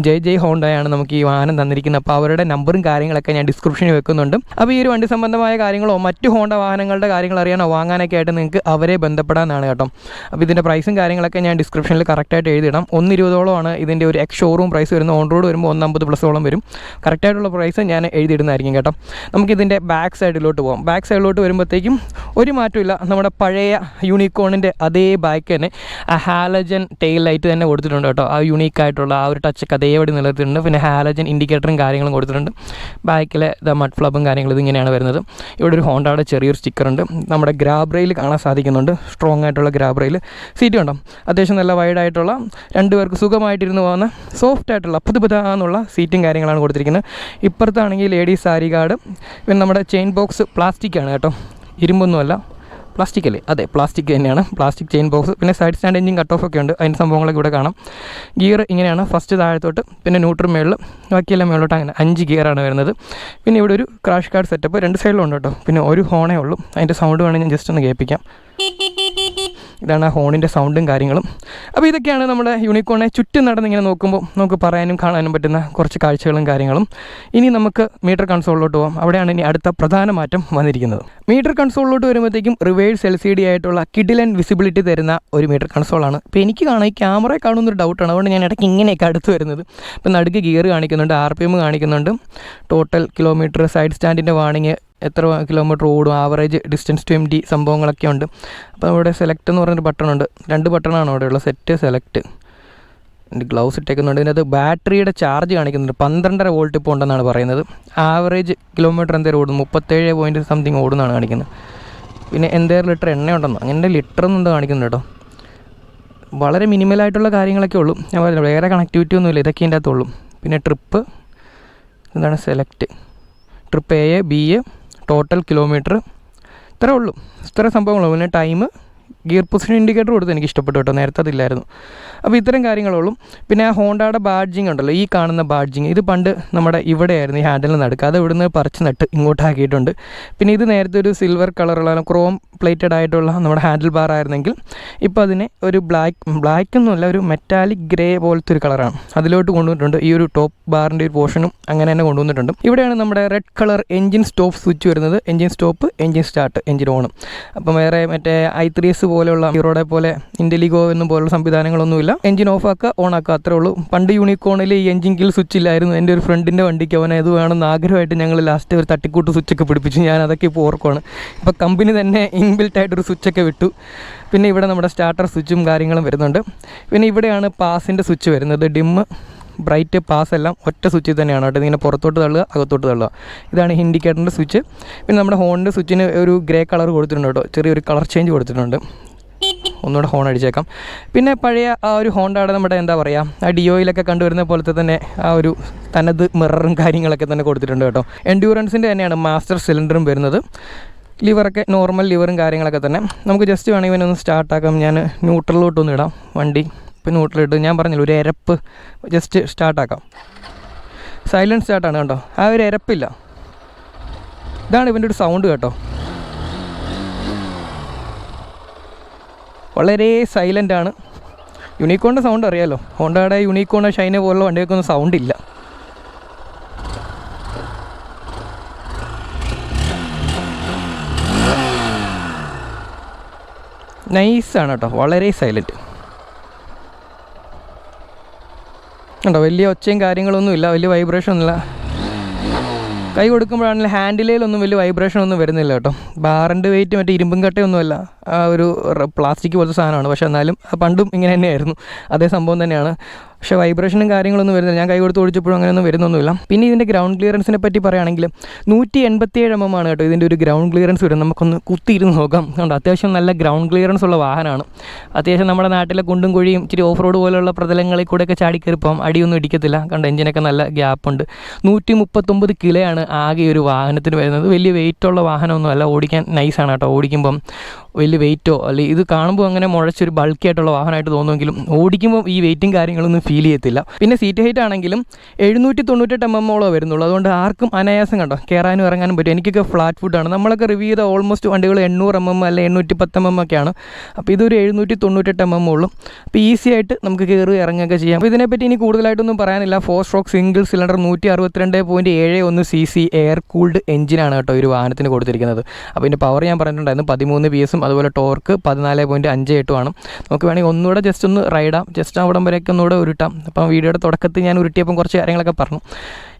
ജയ് ഹോണ്ടയാണ് നമുക്ക് ഈ വാഹനം തന്നിരിക്കുന്നത്. അപ്പോൾ അവരുടെ നമ്പറും കാര്യങ്ങളൊക്കെ ഞാൻ ഡിസ്ക്രിപ്ഷനിൽ വെക്കുന്നുണ്ട്. അപ്പോൾ ഈ ഒരു വണ്ടി സംബന്ധമായ കാര്യങ്ങളോ മറ്റു ഹോണ്ട വാഹനങ്ങളുടെ കാര്യങ്ങൾ അറിയാനോ വാങ്ങാനൊക്കെ ആയിട്ട് നിങ്ങൾക്ക് അവരെ ബന്ധപ്പെടാനാണ് കേട്ടോ. അപ്പോൾ ഇതിൻ്റെ പ്രൈസും കാര്യങ്ങളൊക്കെ ഞാൻ ഡിസ്ക്രിപ്ഷനിൽ കറക്റ്റായിട്ട് എഴുതിയിടാം. 120 ഇതിൻ്റെ ഒരു എക്സ് ഷോറൂം പ്രൈസ് വരുന്നത്. ഓൺ റോഡ് വരുമ്പോൾ 150+ വരും. കറക്റ്റായിട്ടുള്ള പ്രൈസ് ഞാൻ എഴുതിയിടുന്നതായിരിക്കും കേട്ടോ. നമുക്കിതിൻ്റെ ബാക്ക് സൈഡിലോട്ട് പോകാം. ബാക്ക് സൈഡിലോട്ട് വരുമ്പോഴത്തേക്കും ഒരു മാറ്റമില്ല. നമ്മുടെ പഴയ യൂണിക്കോണിൻ്റെ അതേ ബാക്ക് തന്നെ ആ ഹാലജൻ ടെയിൽ ലൈറ്റ് തന്നെ കൊടുത്തിട്ടുണ്ട് കേട്ടോ. ആ യൂണീക്കായിട്ടുള്ള ആ ഒരു ടച്ചൊക്കെ അതേപടി നിലനിർത്തിയിട്ടുണ്ട്. പിന്നെ ഹാലജൻ ഇൻഡിക്കേറ്ററും കാര്യങ്ങളും കൊടുത്തിട്ടുണ്ട്. ബാക്കിലെ മഡ് ഫ്ലബും കാര്യങ്ങളും ഇതിങ്ങനെയാണ് വരുന്നത്. ഇവിടെ ഒരു ഹോണ്ടയുടെ ചെറിയൊരു സ്റ്റിക്കറുണ്ട്. നമ്മുടെ ഗ്രാബ് റെയിൽ കാണാൻ സാധിക്കുന്നുണ്ട്. സ്ട്രോങ് ആയിട്ടുള്ള ഗ്രാബ് റെയിൽ. സീറ്റ് കണ്ടോ, അത്യാവശ്യം നല്ല വൈഡായിട്ടുള്ള 2 പേർക്ക് സുഖമായിട്ടിരുന്ന് പോകുന്ന സോഫ്റ്റ് ആയിട്ടുള്ള പുതുപുതാന്നുള്ള സീറ്റും കാര്യങ്ങളാണ് കൊടുത്തിരിക്കുന്നത്. ഇപ്പുറത്താണെങ്കിൽ ലേഡീസ് സാരി ഗാർഡ്. പിന്നെ നമ്മുടെ ചെയിൻ ബോക്സ് പ്ലാസ്റ്റിക്കാണ് കേട്ടോ, ഇരുമ്പൊന്നുമല്ല, പ്ലാസ്റ്റിക് അല്ലേ? അതെ, പ്ലാസ്റ്റിക് തന്നെയാണ്. Plastic chain box. പിന്നെ side stand engine cut off ഒക്കെ ഉണ്ട്. അതിൻ്റെ സംഭവങ്ങളൊക്കെ ഇവിടെ കാണാം. ഗിയർ ഇങ്ങനെയാണ്, ഫസ്റ്റ് താഴത്തോട്ട്, പിന്നെ ന്യൂട്രൽ മേളിൽ, ബാക്കിയെല്ലാം മേളിലോട്ട്, അങ്ങനെ 5 ഗിയറാണ് വരുന്നത്. പിന്നെ ഇവിടെ ഒരു ക്രാഷ് കാർഡ് സെറ്റപ്പ് 2 സൈഡിലും ഉണ്ട് കേട്ടോ. പിന്നെ ഒരു ഹോണേ ഉള്ളൂ. അതിൻ്റെ സൗണ്ട് വേണമെങ്കിൽ ഞാൻ ജസ്റ്റ് ഒന്ന് കേൾപ്പിക്കാം. ഇതാണ് ആ ഹോണിൻ്റെ സൗണ്ടും കാര്യങ്ങളും. അപ്പോൾ ഇതൊക്കെയാണ് നമ്മുടെ യൂണിക്കോണെ ചുറ്റും നടന്നിങ്ങനെ നോക്കുമ്പോൾ നമുക്ക് പറയാനും കാണാനും പറ്റുന്ന കുറച്ച് കാഴ്ചകളും കാര്യങ്ങളും. ഇനി നമുക്ക് മീറ്റർ കൺസോളിലോട്ട് പോകാം. അവിടെയാണ് ഇനി അടുത്ത പ്രധാന മാറ്റം വന്നിരിക്കുന്നത്. മീറ്റർ കൺസോളിലോട്ട് വരുമ്പോഴത്തേക്കും റിവേഴ്സ് LCD ആയിട്ടുള്ള കിഡിലൻ വിസിബിലിറ്റി തരുന്ന ഒരു മീറ്റർ കൺസോളാണ്. ഇപ്പോൾ എനിക്ക് കാണാം, ഈ ക്യാമറയെ കാണുന്നൊരു ഡൗട്ടാണ്. അതുകൊണ്ട് ഞാൻ ഇടയ്ക്ക് ഇങ്ങനെയൊക്കെ അടുത്ത് വരുന്നത്. ഇപ്പോൾ നടുക്ക് ഗിയർ കാണിക്കുന്നുണ്ട്, RPM കാണിക്കുന്നുണ്ട്, ടോട്ടൽ കിലോമീറ്റർ, സൈഡ് സ്റ്റാൻഡിൻ്റെ വാണിങ്, എത്ര കിലോമീറ്റർ ഓടും, ആവറേജ് ഡിസ്റ്റൻസ് ടു MD സംഭവങ്ങളൊക്കെ ഉണ്ട്. അപ്പോൾ ഇവിടെ സെലക്ട് എന്ന് പറഞ്ഞൊരു ബട്ടണുണ്ട്. 2 ബട്ടണാണ് അവിടെയുള്ള, സെറ്റ്, സെലക്ട്. എൻ്റെ ഗ്ലൗസ് ഇട്ടേക്കുന്നുണ്ട്. ഇതിനകത്ത് ബാറ്ററിയുടെ ചാർജ് കാണിക്കുന്നുണ്ട്. 12.5 വോൾട്ട് ഇപ്പോൾ ഉണ്ടെന്നാണ് പറയുന്നത്. ആവറേജ് കിലോമീറ്റർ എന്തേലും ഓടും, 37 പോയിൻറ്റ് സംതിങ് ഓടുന്നതാണ് കാണിക്കുന്നത്. പിന്നെ എന്തേലും ലിറ്റർ എണ്ണ ഉണ്ടെന്നോ അങ്ങനെ ലിറ്റർ എന്നെന്തോ കാണിക്കുന്നുണ്ട് കേട്ടോ. വളരെ മിനിമലായിട്ടുള്ള കാര്യങ്ങളൊക്കെ ഉള്ളൂ. ഞാൻ പറഞ്ഞു വേറെ കണക്ടിവിറ്റി ഒന്നുമില്ല, ഇതൊക്കെ ഇതിൻ്റെ അകത്തുള്ളൂ. പിന്നെ ട്രിപ്പ് എന്താണ്, select, trip A, B, total kilometre, ഇത്രേ ഉള്ളൂ. ഇത്ര സംഭവങ്ങളുള്ളൂ. പിന്നെ ടൈം, ഗിയർ പൊസിഷൻ ഇൻഡിക്കേറ്റർ കൊടുത്ത് എനിക്ക് ഇഷ്ടപ്പെട്ടു കേട്ടോ, നേരത്തെ അതില്ലായിരുന്നു. അപ്പോൾ ഇത്തരം കാര്യങ്ങളുള്ളൂ. പിന്നെ ആ ഹോണ്ടയുടെ ബാഡ്ജിങ് ഉണ്ടല്ലോ, ഈ കാണുന്ന ബാഡ്ജിങ്, ഇത് പണ്ട് നമ്മുടെ ഇവിടെയായിരുന്നു ഈ ഹാൻഡിലിന് നടുക്ക്. അത് ഇവിടുന്ന് പറിച്ച് നട്ട് ഇങ്ങോട്ടാക്കിയിട്ടുണ്ട്. പിന്നെ ഇത് നേരത്തെ ഒരു സിൽവർ കളറുള്ള ക്രോം പ്ലേറ്റഡ് ആയിട്ടുള്ള നമ്മുടെ ഹാൻഡിൽ ബാർ ആയിരുന്നെങ്കിൽ ഇപ്പോൾ അതിനെ ഒരു ബ്ലാക്കൊന്നുമല്ല, ഒരു മെറ്റാലിക് ഗ്രേ പോലത്തെ ഒരു കളറാണ് അതിലോട്ട് കൊണ്ടുവന്നിട്ടുണ്ട്. ഈ ഒരു ടോപ്പ് ബാറിൻ്റെ ഒരു പോർഷനും അങ്ങനെ തന്നെ കൊണ്ടുവന്നിട്ടുണ്ട്. ഇവിടെയാണ് നമ്മുടെ red colour engine stop switch വരുന്നത്. Engine stop, engine start, engine ഓണും. അപ്പം വേറെ മറ്റേ i3s പോലെയുള്ള ഹീറോയുടെ പോലെ ഇൻഡെലിഗോ എന്നും പോലുള്ള സംവിധാനങ്ങളൊന്നുമില്ല. എഞ്ചിൻ ഓഫ് ആക്കുക, ഓൺ ആക്കുക, അത്രേ ഉള്ളൂ. പണ്ട് യൂണിക്കോണിൽ ഈ എഞ്ചിൻ കിൽ സ്വിച്ച് ഇല്ലായിരുന്നു. എൻ്റെ ഒരു ഫ്രണ്ടിൻ്റെ വണ്ടിക്ക് അവനെ അത് വേണമെന്ന് ആഗ്രഹമായിട്ട് ഞങ്ങൾ ലാസ്റ്റ് ഒരു തട്ടിക്കൂട്ട് സ്വിച്ചൊക്കെ പിടിപ്പിച്ചു. ഞാൻ അതൊക്കെ ഇപ്പോൾ ഓർക്കുവാണ്. ഇപ്പോൾ കമ്പനി തന്നെ ഇൻബിൽട്ടായിട്ടൊരു സ്വിച്ചൊക്കെ വിട്ടു. പിന്നെ ഇവിടെ നമ്മുടെ സ്റ്റാർട്ടർ സ്വിച്ചും കാര്യങ്ങളും വരുന്നുണ്ട്. പിന്നെ ഇവിടെയാണ് പാസിൻ്റെ സ്വിച്ച് വരുന്നത്. ഡിമ്മ്, ബ്രൈറ്റ്, പാസ് എല്ലാം ഒറ്റ സ്വിച്ചിൽ തന്നെയാണ് കേട്ടോ. ഇങ്ങനെ പുറത്തോട്ട് തള്ളുക, അകത്തോട്ട് തള്ളുക. ഇതാണ് ഇൻഡിക്കേറ്ററിൻ്റെ സ്വിച്ച്. പിന്നെ നമ്മുടെ ഹോണിൻ്റെ സ്വിച്ചിന് ഒരു ഗ്രേ കളർ കൊടുത്തിട്ടുണ്ട് കേട്ടോ, ചെറിയൊരു കളർ ചേഞ്ച് കൊടുത്തിട്ടുണ്ട്. ഒന്നുകൂടെ ഹോൺ അടിച്ചേക്കാം. പിന്നെ പഴയ ആ ഒരു ഹോണ്ടയുടെ നമ്മുടെ എന്താ പറയുക, ആ ഡിയോയിലൊക്കെ കണ്ടുവരുന്ന പോലത്തെ തന്നെ ആ ഒരു തനത് മിററും കാര്യങ്ങളൊക്കെ തന്നെ കൊടുത്തിട്ടുണ്ട് കേട്ടോ. എൻഡ്യൂറൻസിൻ്റെ തന്നെയാണ് മാസ്റ്റർ സിലിണ്ടറും വരുന്നത്. ലിവറൊക്കെ നോർമൽ ലിവറും കാര്യങ്ങളൊക്കെ തന്നെ. നമുക്ക് ജസ്റ്റ് വേണമെങ്കിൽ ഇവനൊന്ന് സ്റ്റാർട്ടാക്കാം. ഞാൻ ന്യൂട്രലിലോട്ടൊന്ന് ഇടാം വണ്ടി. ഇപ്പോൾ ന്യൂട്രലിട്ട് ഞാൻ പറഞ്ഞില്ല ഒരു എരപ്പ് ജസ്റ്റ് സ്റ്റാർട്ടാക്കാം. സൈലൻറ്റ് സ്റ്റാർട്ടാണ് കേട്ടോ, ആ ഒരു എരപ്പില്ല. ഇതാണ് ഇവൻ്റെ ഒരു സൗണ്ട് കേട്ടോ, വളരെ സൈലൻ്റാണ്. യൂണിക്കോണിൻ്റെ സൗണ്ട് അറിയാമല്ലോ, ഹോണ്ടയുടെ യൂണിക്കോൺ ഷൈനെ പോലുള്ള വണ്ടികൾക്കൊന്നും സൗണ്ടില്ല. നൈസാണ് കേട്ടോ, വളരെ സൈലൻറ്റ് ഉണ്ടോ. വലിയ ഒച്ചയും കാര്യങ്ങളൊന്നുമില്ല, വലിയ വൈബ്രേഷൻ ഒന്നുമില്ല. കൈ കൊടുക്കുമ്പോഴാണെങ്കിൽ ഹാൻഡിലൊന്നും വലിയ വൈബ്രേഷൻ ഒന്നും വരുന്നില്ല കേട്ടോ. ബാറിൻ്റെ വെയിറ്റ് മറ്റേ ഇരുമ്പും കട്ടയൊന്നുമല്ല, ആ ഒരു പ്ലാസ്റ്റിക് പോലത്തെ സാധനമാണ്. പക്ഷേ എന്നാലും പണ്ടും ഇങ്ങനെ തന്നെയായിരുന്നു, അതേ സംഭവം തന്നെയാണ്. പക്ഷേ വൈബ്രേഷനും കാര്യങ്ങളൊന്നും വരുന്നില്ല. ഞാൻ കൈ കൊടുത്ത് ഓടിച്ചപ്പോഴും അങ്ങനെയൊന്നും വരുന്നൊന്നുമില്ല. പിന്നെ ഇതിൻ്റെ ഗ്രൗണ്ട് ക്ലിയറൻസിനെ പറ്റി പറയുകയാണെങ്കിൽ 187 mm ആണ് കേട്ടോ ഇതിൻ്റെ ഒരു ഗ്രൗണ്ട് ക്ലിയറൻസ് വരും. നമുക്കൊന്ന് കുത്തിയിരുന്ന് നോക്കാം. കണ്ടോ, അത്യാവശ്യം നല്ല ഗ്രൗണ്ട് ക്ലിയറൻസ് ഉള്ള വാഹനമാണ്. അത്യാവശ്യം നമ്മുടെ നാട്ടിലെ കുണ്ടും കുഴിയും ഇച്ചിരി ഓഫ് റോഡ് പോലെയുള്ള പ്രതലങ്ങളിൽ കൂടെയൊക്കെ ചാടിക്കയറിപ്പം അടിയൊന്നും ഇടിക്കത്തില്ല. കണ്ടോ, എഞ്ചിനൊക്കെ നല്ല ഗ്യാപ്പുണ്ട്. 139 കിലോയാണ് ആകെ ഒരു വാഹനത്തിന് വരുന്നത്. വലിയ വെയിറ്റുള്ള വാഹനമൊന്നുമല്ല, ഓടിക്കാൻ നൈസാണ് കേട്ടോ. ഓടിക്കുമ്പം വലിയ വെയിറ്റോ അല്ലെങ്കിൽ ഇത് കാണുമ്പോൾ അങ്ങനെ മുഴച്ചൊരു ബൾക്കി ആയിട്ടുള്ള വാഹനമായിട്ട് തോന്നുമെങ്കിലും ഓടിക്കുമ്പോൾ ഈ വെയിറ്റും കാര്യങ്ങളൊന്നും ഫീൽ ചെയ്യത്തില്ല. പിന്നെ സീറ്റ് ഹൈറ്റ് ആണെങ്കിലും 798 mm വരുന്നുള്ളൂ. അതുകൊണ്ട് ആർക്കും അനായാസം കണ്ടോ കയറാനും ഇറങ്ങാനും പറ്റും. എനിക്കൊക്കെ ഫ്ലാറ്റ് ഫുഡാണ്. നമ്മളൊക്കെ റിവ്യൂ ചെയ്ത ഓൾമോസ്റ്റ് വണ്ടികൾ 800 mm അല്ലെ 810 mm ഒക്കെയാണ്. അപ്പോൾ ഇതൊരു 798 mm ഉള്ളൂ. അപ്പോൾ ഈസി ആയിട്ട് നമുക്ക് കയറി ഇറങ്ങുകയൊക്കെ ചെയ്യാം. അപ്പോൾ ഇതിനെപ്പറ്റി ഇനി കൂടുതലായിട്ടൊന്നും പറയാനില്ല. 4 stroke single cylinder 162.71 cc air cooled എഞ്ചിനാണ് കേട്ടോ ഒരു വാഹനത്തിന് കൊടുത്തിരിക്കുന്നത്. അപ്പോൾ ഇതിൻ്റെ പവർ ഞാൻ പറഞ്ഞിട്ടുണ്ടായിരുന്നു 13 PS, അതുപോലെ ടോർക്ക് 14.58 ആണ്. നമുക്ക് വേണമെങ്കിൽ ഒന്നുകൂടെ ജസ്റ്റ് ഒന്ന് റൈഡാം, ജസ്റ്റ് അവിടം വരെയൊക്കെ ഒന്നുകൂടെ ഉരുട്ടാം. അപ്പം വീഡിയോയുടെ തുടക്കത്തിൽ ഞാൻ ഉരുട്ടിയപ്പം കുറച്ച് കാര്യങ്ങളൊക്കെ പറഞ്ഞു.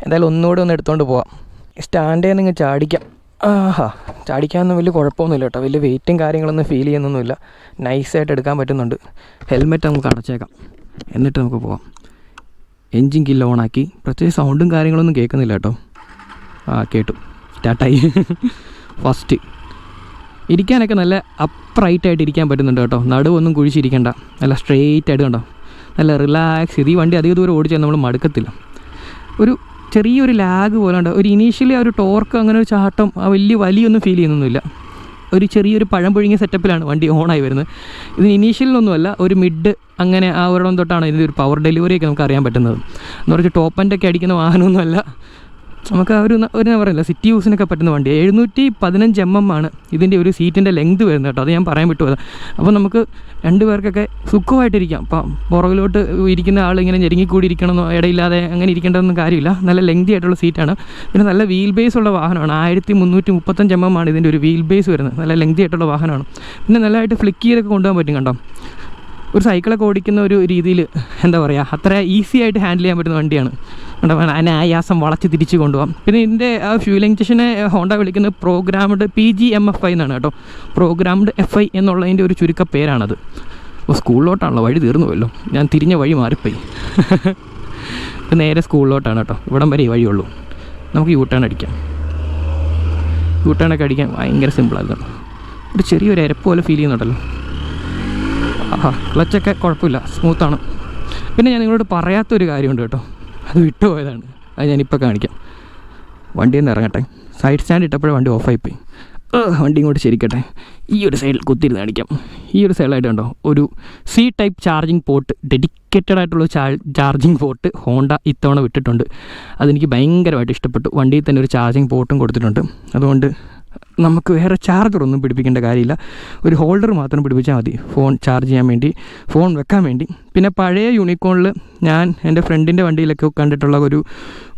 എന്തായാലും ഒന്നുകൂടെ ഒന്ന് എടുത്തുകൊണ്ട് പോവാം. സ്റ്റാൻഡേ നിങ്ങൾ ചാടിക്കാം. ചാടിക്കാനൊന്നും വലിയ കുഴപ്പമൊന്നുമില്ല കേട്ടോ, വലിയ വെയിറ്റും കാര്യങ്ങളൊന്നും ഫീൽ ചെയ്യുന്നൊന്നുമില്ല. നൈസായിട്ട് എടുക്കാൻ പറ്റുന്നുണ്ട്. ഹെൽമെറ്റ് നമുക്ക് അടച്ചേക്കാം, എന്നിട്ട് നമുക്ക് പോവാം. എൻജിൻ കില്ല് ഓണാക്കി. പ്രത്യേകിച്ച് സൗണ്ടും കാര്യങ്ങളൊന്നും കേൾക്കുന്നില്ല കേട്ടോ. കേട്ടു, സ്റ്റാർട്ടായി. ഫസ്റ്റ് ഇരിക്കാനൊക്കെ നല്ല അപ്രൈറ്റായിട്ട് ഇരിക്കാൻ പറ്റുന്നുണ്ട് കേട്ടോ. നടുവൊന്നും കുഴിച്ചിരിക്കേണ്ട, നല്ല സ്ട്രെയിറ്റ് ആയിട്ട് കണ്ടോ, നല്ല റിലാക്സ് ചെയ്ത്. ഈ വണ്ടി അധികം ദൂരം ഓടിച്ചാൽ നമ്മൾ മടുക്കത്തില്ല. ഒരു ചെറിയൊരു ലാഗ് പോലെ ഉണ്ട്. ഒരു ഇനീഷ്യലി ആ ഒരു ടോർക്ക് അങ്ങനെ ഒരു ചാട്ടം വലിയ വലിയൊന്നും ഫീൽ ചെയ്യുന്നൊന്നുമില്ല. ഒരു ചെറിയൊരു പഴം പുഴുങ്ങിയ സെറ്റപ്പിലാണ് വണ്ടി ഓണായി വരുന്നത്. ഇതിന് ഇനീഷ്യലിലൊന്നുമല്ല, ഒരു മിഡ് അങ്ങനെ ആ ഒരിടം തൊട്ടാണ് ഇതിൻ്റെ ഒരു പവർ ഡെലിവറിയൊക്കെ നമുക്ക് അറിയാൻ പറ്റുന്നത്. എന്ന് പറഞ്ഞാൽ ടോപ്പ് എൻഡൊക്കെ അടിക്കുന്ന വാഹനമൊന്നുമല്ല. നമുക്ക് ആ ഒരു പറയില്ല, സിറ്റി യൂസിനൊക്കെ പറ്റുന്ന വണ്ടി. 715 mm ആണ് ഇതിൻ്റെ ഒരു സീറ്റിൻ്റെ ലെങ്ത് വരുന്നത് കേട്ടോ. അത് ഞാൻ പറയാൻ വിട്ടുപോയത്. അപ്പോൾ നമുക്ക് രണ്ടുപേർക്കൊക്കെ സുഖമായിട്ടിരിക്കാം. അപ്പം പുറകിലോട്ട് ഇരിക്കുന്ന ആൾ ഇങ്ങനെ ഞെരുങ്ങിക്കൂടി ഇരിക്കണമെന്നോ ഇടയില്ലാതെ അങ്ങനെ ഇരിക്കേണ്ടതൊന്നും കാര്യമില്ല. നല്ല ലെങ്തി ആയിട്ടുള്ള സീറ്റാണ്. പിന്നെ നല്ല വീൽ ബേസ് ഉള്ള വാഹനമാണ്. 1335 mm ആണ് ഇതിൻ്റെ ഒരു വീൽ ബേസ് വരുന്നത്. നല്ല ലെങ്തി ആയിട്ടുള്ള വാഹനമാണ്. പിന്നെ നല്ലതായിട്ട് ഫ്ലിക്ക് ചെയ്തൊക്കെ കൊണ്ടുപോകാൻ പറ്റും കണ്ടോ. ഒരു സൈക്കിളൊക്കെ ഓടിക്കുന്ന ഒരു രീതിയിൽ എന്താ പറയുക, അത്ര ഈസി ആയിട്ട് ഹാൻഡിൽ ചെയ്യാൻ പറ്റുന്ന വണ്ടിയാണ്. അനായാസം വളച്ച് തിരിച്ച് കൊണ്ടുപോകാം. പിന്നെ ഇതിൻ്റെ ആ ഫ്യൂൽ ഇഞ്ചക്ഷനെ ഹോണ്ട വിളിക്കുന്നത് പ്രോഗ്രാംഡ് PGMFI എന്നാണ് കേട്ടോ. പ്രോഗ്രാംഡ് FI എന്നുള്ളതിൻ്റെ ഒരു ചുരുക്ക പേരാണത്. അപ്പോൾ സ്കൂളിലോട്ടാണല്ലോ, വഴി തീർന്നുവല്ലോ, ഞാൻ തിരിഞ്ഞ വഴി മാറിപ്പോയി. ഇപ്പം നേരെ സ്കൂളിലോട്ടാണ് കേട്ടോ. ഇവിടം വരെ ഈ വഴിയുള്ളൂ. നമുക്ക് യൂട്ടേൺ അടിക്കാം. യൂട്ടേണൊക്കെ അടിക്കാൻ ഭയങ്കര സിമ്പിളായിരുന്നു. ഒരു ചെറിയൊരു എരപ്പ് പോലെ ഫീൽ ചെയ്യുന്നുണ്ടല്ലോ. ക്ലച്ചൊക്കെ കുഴപ്പമില്ല, സ്മൂത്താണ്. പിന്നെ ഞാൻ നിങ്ങളോട് പറയാത്തൊരു കാര്യമുണ്ട് കേട്ടോ, അത് വിട്ടുപോയതാണ്. അത് ഞാനിപ്പോൾ കാണിക്കാം. വണ്ടിയിൽ നിന്ന് ഇറങ്ങട്ടെ. സൈഡ് സ്റ്റാൻഡ് ഇട്ടപ്പോഴേ വണ്ടി ഓഫായിപ്പോയി. വണ്ടി ഇങ്ങോട്ട് ശരിക്കട്ടെ. ഈ ഒരു സൈഡിൽ കുത്തിയിരുന്ന് കാണിക്കാം. ഈ ഒരു സൈഡിലായിട്ട് കണ്ടോ ഒരു C type charging port, dedicated ആയിട്ടുള്ള ചാർജിങ് പോർട്ട് ഹോണ്ട ഇത്തവണ വിട്ടിട്ടുണ്ട്. അതെനിക്ക് ഭയങ്കരമായിട്ട് ഇഷ്ടപ്പെട്ടു. വണ്ടിയിൽ തന്നെ ഒരു ചാർജിങ് പോർട്ടും കൊടുത്തിട്ടുണ്ട്. അതുകൊണ്ട് നമുക്ക് വേറെ ചാർജറൊന്നും പിടിപ്പിക്കേണ്ട കാര്യമില്ല. ഒരു ഹോൾഡർ മാത്രം പിടിപ്പിച്ചാൽ മതി ഫോൺ ചാർജ് ചെയ്യാൻ വേണ്ടി, ഫോൺ വെക്കാൻ വേണ്ടി. പിന്നെ പഴയ യൂണിക്കോണിൽ ഞാൻ എൻ്റെ ഫ്രണ്ടിൻ്റെ വണ്ടിയിലൊക്കെ കണ്ടിട്ടുള്ള ഒരു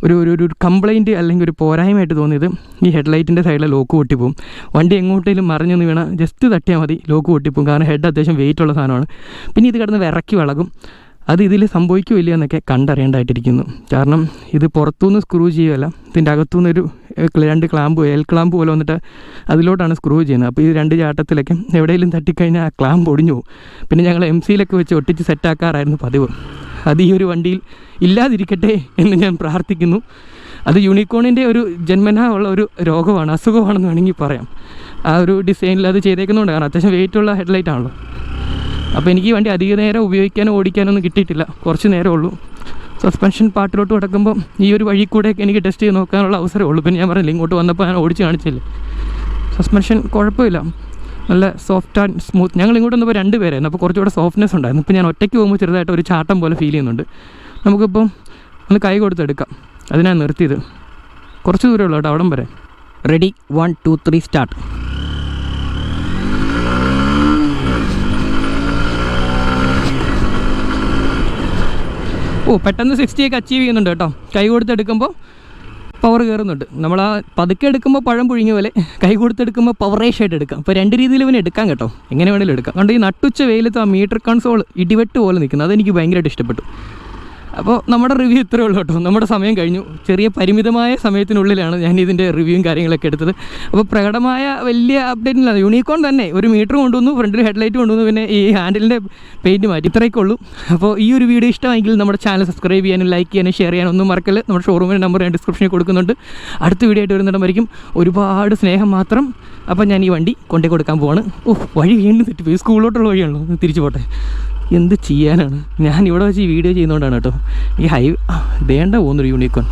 ഒരു ഒരു കംപ്ലയിൻറ്റ് അല്ലെങ്കിൽ ഒരു പോരായ്മയായിട്ട് തോന്നിയത് ഈ ഹെഡ്ലൈറ്റിൻ്റെ സൈഡിലെ ലോക്ക് പൊട്ടിപ്പോവും. വണ്ടി എങ്ങോട്ടേലും മറിഞ്ഞൊന്ന് വീണാൽ ജസ്റ്റ് തട്ടിയാൽ മതി, ലോക്ക് പൊട്ടിപ്പോവും. കാരണം ഹെഡ് അത്യാവശ്യം വെയിറ്റുള്ള സാധനമാണ്. പിന്നെ ഇത് കിടന്ന് വിറക്കി വളകും. അത് ഇതിൽ സംഭവിക്കുമില്ല എന്നൊക്കെ കണ്ടറിയേണ്ടതായിട്ടിരിക്കുന്നു. കാരണം ഇത് പുറത്തുനിന്ന് സ്ക്രൂ ചെയ്യുകയല്ല, ഇതിൻ്റെ അകത്തുനിന്നൊരു 2 ക്ലാമ്പ് എൽ ക്ലാമ്പ് പോലെ വന്നിട്ട് അതിലോട്ടാണ് സ്ക്രൂ ചെയ്യുന്നത്. അപ്പോൾ ഈ 2 ചാട്ടത്തിലൊക്കെ എവിടെയെങ്കിലും തട്ടിക്കഴിഞ്ഞാൽ ആ ക്ലാമ്പ് ഒടിഞ്ഞു പോകും. പിന്നെ ഞങ്ങൾ MC-യിലൊക്കെ വെച്ച് ഒട്ടിച്ച് സെറ്റാക്കാറായിരുന്നു പതിവ്. അത് ഈ ഒരു വണ്ടിയിൽ ഇല്ലാതിരിക്കട്ടെ എന്ന് ഞാൻ പ്രാർത്ഥിക്കുന്നു. അത് യൂണിക്കോണിൻ്റെ ഒരു ജന്മനാ ഉള്ള ഒരു രോഗമാണ്, അസുഖമാണെന്ന് വേണമെങ്കിൽ പറയാം. ആ ഒരു ഡിസൈനിൽ അത് ചെയ്തേക്കുന്നുണ്ട്. കാരണം അത്യാവശ്യം വെയിറ്റുള്ള ഹെഡ്ലൈറ്റ് ആണല്ലോ. അപ്പോൾ എനിക്ക് ഈ വണ്ടി അധിക നേരം ഉപയോഗിക്കാനോ ഓടിക്കാനൊന്നും കിട്ടിയിട്ടില്ല, കുറച്ച് നേരമേ ഉള്ളൂ. സസ്പെൻഷൻ പാർട്ടിലോട്ട് കിടക്കുമ്പോൾ ഈ ഒരു വഴി കൂടെയൊക്കെ എനിക്ക് ടെസ്റ്റ് ചെയ്ത് നോക്കാനുള്ള അവസരമേ ഉള്ളൂ. പിന്നെ ഞാൻ പറഞ്ഞില്ല, ഇങ്ങോട്ട് വന്നപ്പോൾ ഞാൻ ഓടിച്ച് കാണിച്ചില്ലേ. സസ്പെൻഷൻ കുഴപ്പമില്ല, നല്ല സോഫ്റ്റ് ആൻഡ് സ്മൂത്ത്. ഞങ്ങൾ ഇങ്ങോട്ട് വന്നപ്പോൾ 2 പേരായിരുന്നു, അപ്പോൾ കുറച്ചുകൂടെ സോഫ്റ്റ്നെസ് ഉണ്ടായിരുന്നു. ഇപ്പോൾ ഞാൻ ഒറ്റയ്ക്ക് പോകുമ്പോൾ ചെറുതായിട്ട് ഒരു ചാട്ടം പോലെ ഫീൽ ചെയ്യുന്നുണ്ട്. നമുക്കിപ്പം ഒന്ന് കൈ കൊടുത്തെടുക്കാം, അതിനാണ് നിർത്തിയത്. കുറച്ച് ദൂരമേ ഉള്ളൂ കേട്ടോ അവിടം വരെ. Ready, 1 2 3 start. പെട്ടെന്ന് 60 അച്ചീവ് ചെയ്യുന്നുണ്ട് കേട്ടോ. കൈ കൊടുത്തെടുക്കുമ്പോൾ പവർ കയറുന്നുണ്ട്. നമ്മൾ ആ പതുക്കെ എടുക്കുമ്പോൾ പഴം പുഴുങ്ങിയ പോലെ, കൈ കൊടുത്തെടുക്കുമ്പോൾ പവറേഷായിട്ട് എടുക്കാം. അപ്പോൾ 2 രീതിയിൽ ഇവനെ എടുക്കാം കേട്ടോ, എങ്ങനെ വേണമെങ്കിലും എടുക്കാം. അതുകൊണ്ട് ഈ നട്ടുച്ച വെയിലത്ത് ആ മീറ്റർ കൺസോൾ ഇടിവെട്ട് പോലെ നിൽക്കുന്നത് അതെനിക്ക് ഭയങ്കരമായിട്ട് ഇഷ്ടപ്പെട്ടു. അപ്പോൾ നമ്മുടെ റിവ്യൂ ഇത്രയേ ഉള്ളൂ കേട്ടോ. നമ്മുടെ സമയം കഴിഞ്ഞു. ചെറിയ പരിമിതമായ സമയത്തിനുള്ളിലാണ് ഞാൻ ഇതിൻ്റെ റിവ്യൂവും കാര്യങ്ങളൊക്കെ എടുത്തത്. അപ്പോൾ പ്രകടമായ വലിയ അപ്ഡേറ്റ് ഇല്ല. യൂണിക്കോൺ തന്നെ ഒരു മീറ്റർ കൊണ്ടുവന്നു, ഫ്രണ്ടിൽ ഹെഡ്ലൈറ്റ് കൊണ്ടുവന്നു, പിന്നെ ഈ ഹാൻഡിലിൻ്റെ പെയിൻറ്റ് മാറ്റി. ഇത്രയൊക്കെ ഉള്ളൂ. അപ്പോൾ ഈ ഒരു വീഡിയോ ഇഷ്ടമെങ്കിൽ നമ്മുടെ ചാനൽ സബ്സ്ക്രൈബ് ചെയ്യാനും ലൈക്ക് ചെയ്യാനും ഷെയർ ചെയ്യാനും ഒന്നും മറക്കല്ല. നമ്മുടെ ഷോറൂമിൻ്റെ നമ്പർ ഞാൻ ഡിസ്ക്രിപ്ഷനിൽ കൊടുക്കുന്നുണ്ട്. അടുത്ത വീഡിയോ ആയിട്ട് വരുന്നിടമായിരിക്കും. ഒരുപാട് സ്നേഹം മാത്രം. അപ്പോൾ ഞാൻ ഈ വണ്ടി കൊണ്ടേ കൊടുക്കാൻ പോവാണ്. വഴി വീണ്ടും തെറ്റിപ്പോയി. സ്കൂളിലോട്ടുള്ള വഴിയാണല്ലോ, തിരിച്ചു പോട്ടെ. എന്ത് ചെയ്യാനാണ്, ഞാൻ ഇവിടെ വെച്ച് ഈ വീഡിയോ ചെയ്യുന്നതുകൊണ്ടാണ് കേട്ടോ. ഈ വേണ്ട പോകുന്നൊരു യൂണിക്കോൺ.